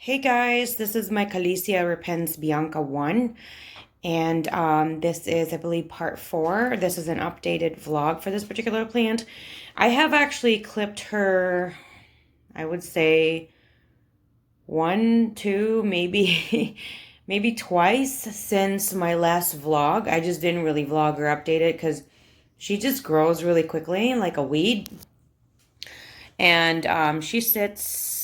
Hey guys, this is my Callisia Repens Bianca 1, and this is, I believe, part 4. This is an updated vlog for this particular plant. I have actually clipped her, I would say, one, two, maybe, maybe twice since my last vlog. I just didn't really vlog or update it because she just grows really quickly, like a weed. And she sits,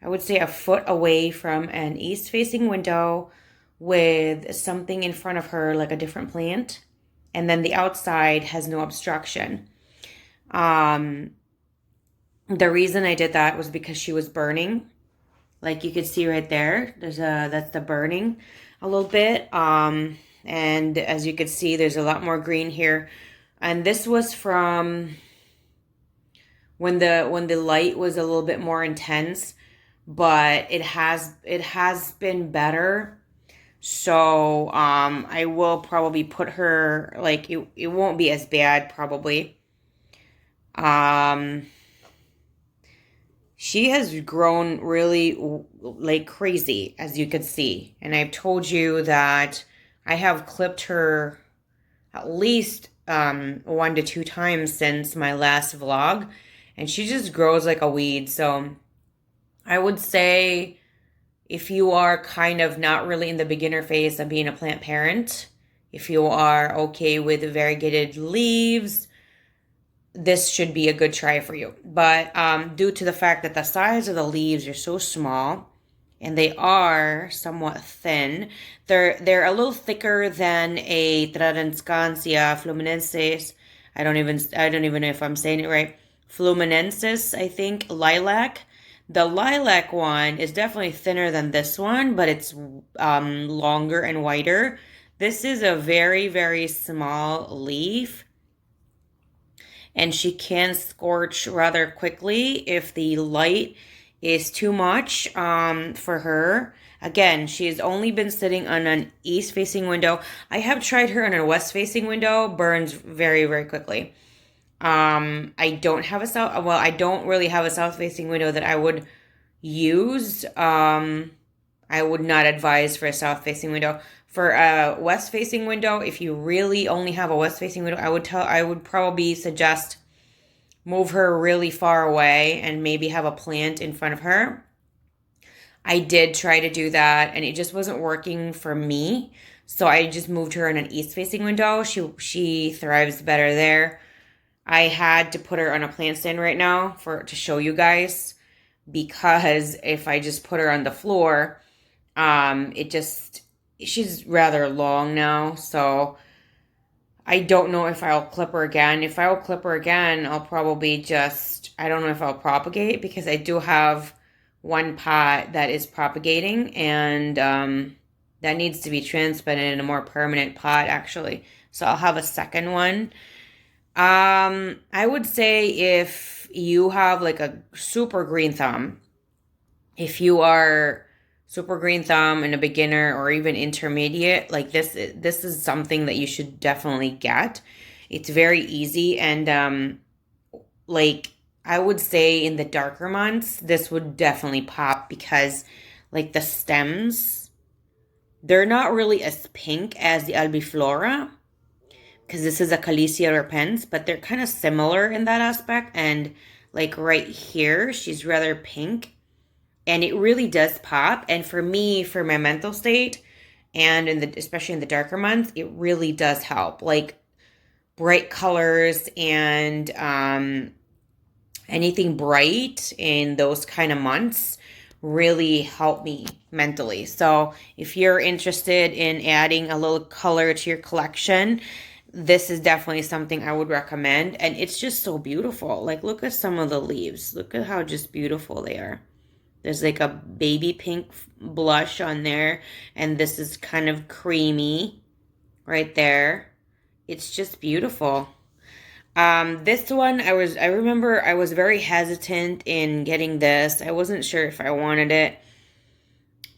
I would say, a foot away from an east-facing window with something in front of her, like a different plant. And then the outside has no obstruction. Um, the reason I did that was because she was burning. Like you could see right there, that's the burning a little bit. And as you could see, there's a lot more green here. And this was from when the light was a little bit more intense, but it has been better. So I will probably put her, like, it won't be as bad probably. um she has grown really like crazy, as you could see, and I've told you that I have clipped her at least 1 to 2 times since my last vlog, and she just grows like a weed. So I would say if you are kind of not really in the beginner phase of being a plant parent, if you are okay with variegated leaves, this should be a good try for you. But due to the fact that the size of the leaves are so small and they are somewhat thin, they're a little thicker than a Tradescantia fluminensis. I don't even know if I'm saying it right. Fluminensis, I think, lilac. The lilac one is definitely thinner than this one, but it's longer and wider. This is a very, very small leaf, and she can scorch rather quickly if the light is too much for her. Again, she's only been sitting on an east-facing window. I have tried her on a west-facing window, burns very, very quickly. I don't have a south, well, I don't really have a south-facing window that I would use. I would not advise for a south-facing window. For a west-facing window, if you really only have a west-facing window, I would probably suggest move her really far away and maybe have a plant in front of her. I did try to do that and it just wasn't working for me. So I just moved her in an east-facing window. She thrives better there. I had to put her on a plant stand right now to show you guys, because if I just put her on the floor, she's rather long now, so I don't know if I'll clip her again. If I'll clip her again, I'll probably I don't know if I'll propagate, because I do have one pot that is propagating, and that needs to be transplanted in a more permanent pot, actually. So I'll have a second one. I would say if you have like a super green thumb, if you are super green thumb and a beginner or even intermediate, like this is something that you should definitely get. It's very easy, and like I would say in the darker months, this would definitely pop, because like the stems, they're not really as pink as the albiflora, because this is a Callisia Repens, but they're kind of similar in that aspect. And like right here, she's rather pink, and it really does pop. And for me, for my mental state, and especially in the darker months, it really does help. Like bright colors and anything bright in those kind of months really help me mentally. So if you're interested in adding a little color to your collection, this is definitely something I would recommend. And it's just so beautiful. Like, look at some of the leaves. Look at how just beautiful they are. There's like a baby pink blush on there, and this is kind of creamy right there. It's just beautiful. This one, I remember I was very hesitant in getting this. I wasn't sure if I wanted it,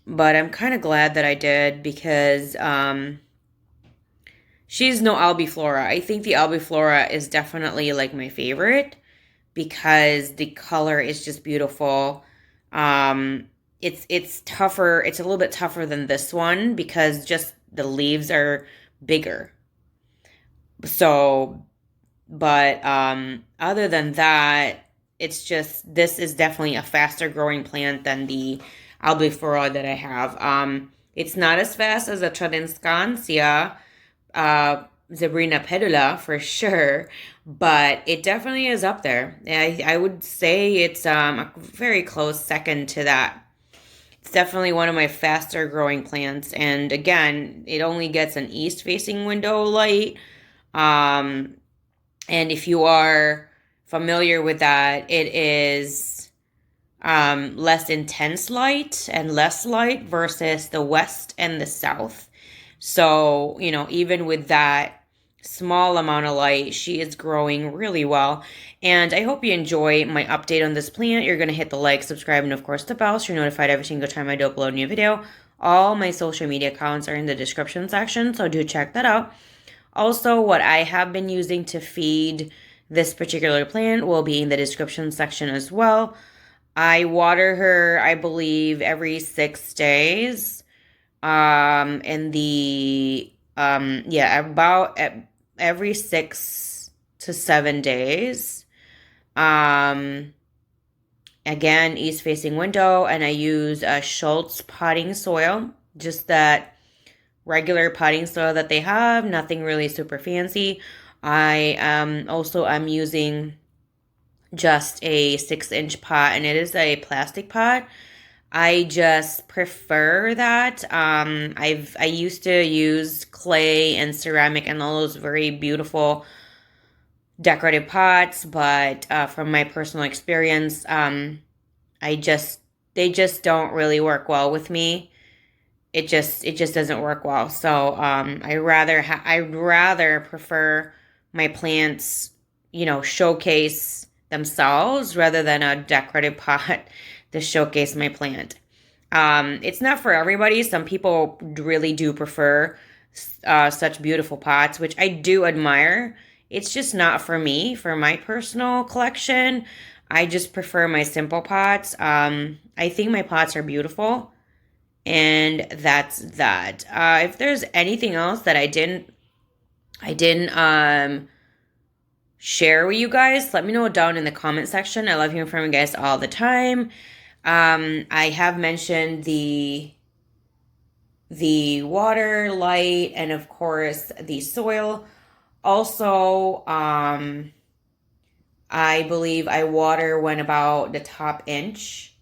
but I'm kind of glad that I did, because she's no albiflora. I think the albiflora is definitely like my favorite, because the color is just beautiful. it's tougher. It's a little bit tougher than this one because just the leaves are bigger. So, but other than that, it's just this is definitely a faster growing plant than the albiflora that I have. It's not as fast as a Tradescantia, Zebrina pedula for sure, but it definitely is up there. I would say it's a very close second to that. It's definitely one of my faster growing plants, and again, it only gets an east facing window light. Um, and if you are familiar with that, it is less intense light and less light versus the west and the south. So, even with that small amount of light, she is growing really well. And I hope you enjoy my update on this plant. You're going to hit the like, subscribe, and of course the bell so you're notified every single time I do upload a new video. All my social media accounts are in the description section, so do check that out. Also, what I have been using to feed this particular plant will be in the description section as well. I water her, I believe, every 6 days. In the about every 6 to 7 days. Again, east facing window, and I use a Schultz potting soil, just that regular potting soil that they have, nothing really super fancy. I also I'm using just a 6-inch pot, and it is a plastic pot. I just prefer that. I used to use clay and ceramic and all those very beautiful decorative pots, but from my personal experience, they just don't really work well with me. It just doesn't work well. So I'd rather prefer my plants, showcase themselves rather than a decorative pot to showcase my plant. It's not for everybody. Some people really do prefer such beautiful pots, which I do admire. It's just not for me, for my personal collection. I just prefer my simple pots. I think my pots are beautiful, and that's that. If there's anything else that I didn't share with you guys, let me know down in the comment section. I love hearing from you guys all the time. I have mentioned the water, light, and of course the soil. Also, I believe I water when about the top inch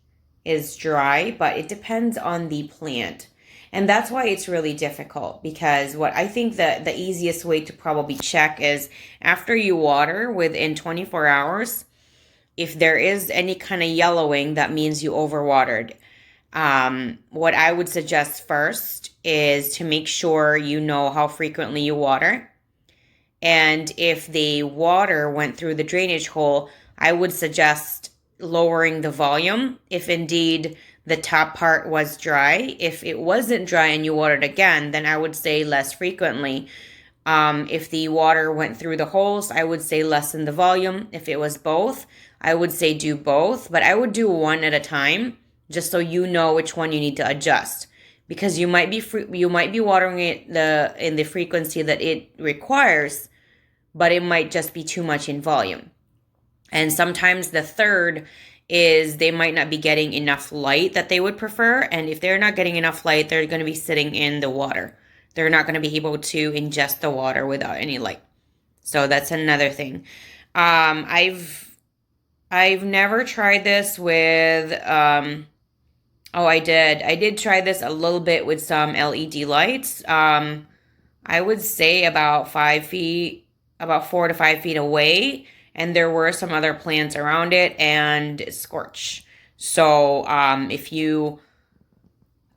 is dry, but it depends on the plant. And that's why it's really difficult, because what I think that the easiest way to probably check is after you water within 24 hours, if there is any kind of yellowing, that means you overwatered. What I would suggest first is to make sure you know how frequently you water. And if the water went through the drainage hole, I would suggest lowering the volume if indeed the top part was dry. If it wasn't dry and you watered again, then I would say less frequently. If the water went through the holes, I would say lessen the volume. If it was both, I would say do both, but I would do one at a time just so you know which one you need to adjust, because you might be watering it in the frequency that it requires, but it might just be too much in volume. And sometimes the third is they might not be getting enough light that they would prefer, and if they're not getting enough light, they're going to be sitting in the water. They're not going to be able to ingest the water without any light. So that's another thing. I've never tried this with I did try this a little bit with some LED lights. I would say about 4 to 5 feet away, and there were some other plants around it and scorch. So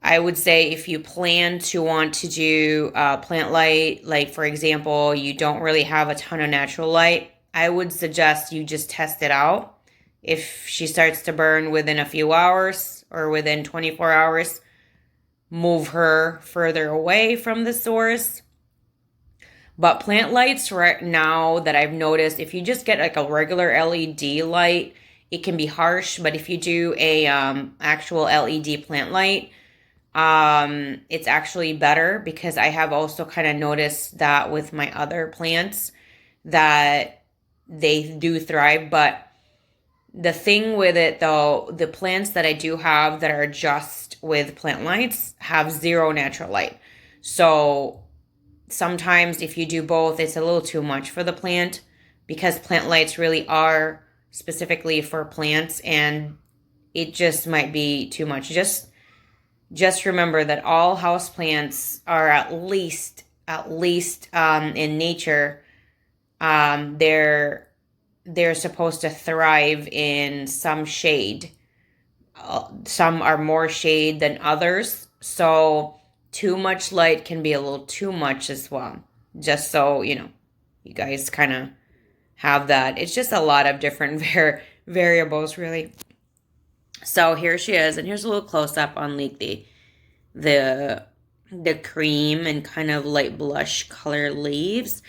I would say if you plan to want to do plant light, like for example, you don't really have a ton of natural light, I would suggest you just test it out. If she starts to burn within a few hours or within 24 hours, move her further away from the source. But plant lights right now that I've noticed, if you just get like a regular LED light it can be harsh, but if you do a actual LED plant light, it's actually better, because I have also kind of noticed that with my other plants that they do thrive. But the thing with it though, the plants that I do have that are just with plant lights have zero natural light. So sometimes if you do both, it's a little too much for the plant, because plant lights really are specifically for plants, and it just might be too much. Just remember that all house plants are at least in nature, they're supposed to thrive in some shade. Some are more shade than others, so too much light can be a little too much as well. Just so you know, you guys kind of have that. It's just a lot of different variables, really. So here she is, and here's a little close up on like the cream and kind of light blush color leaves.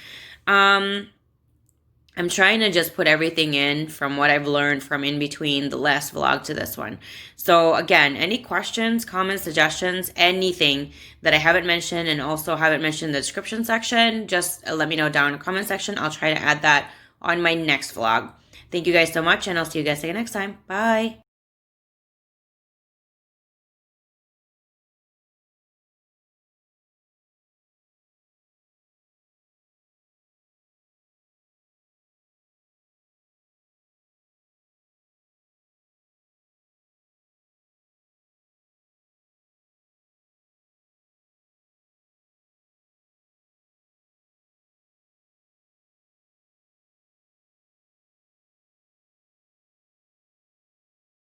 I'm trying to just put everything in from what I've learned from in between the last vlog to this one. So again, any questions, comments, suggestions, anything that I haven't mentioned and also haven't mentioned in the description section, just let me know down in the comment section. I'll try to add that on my next vlog. Thank you guys so much, and I'll see you guys again next time. Bye.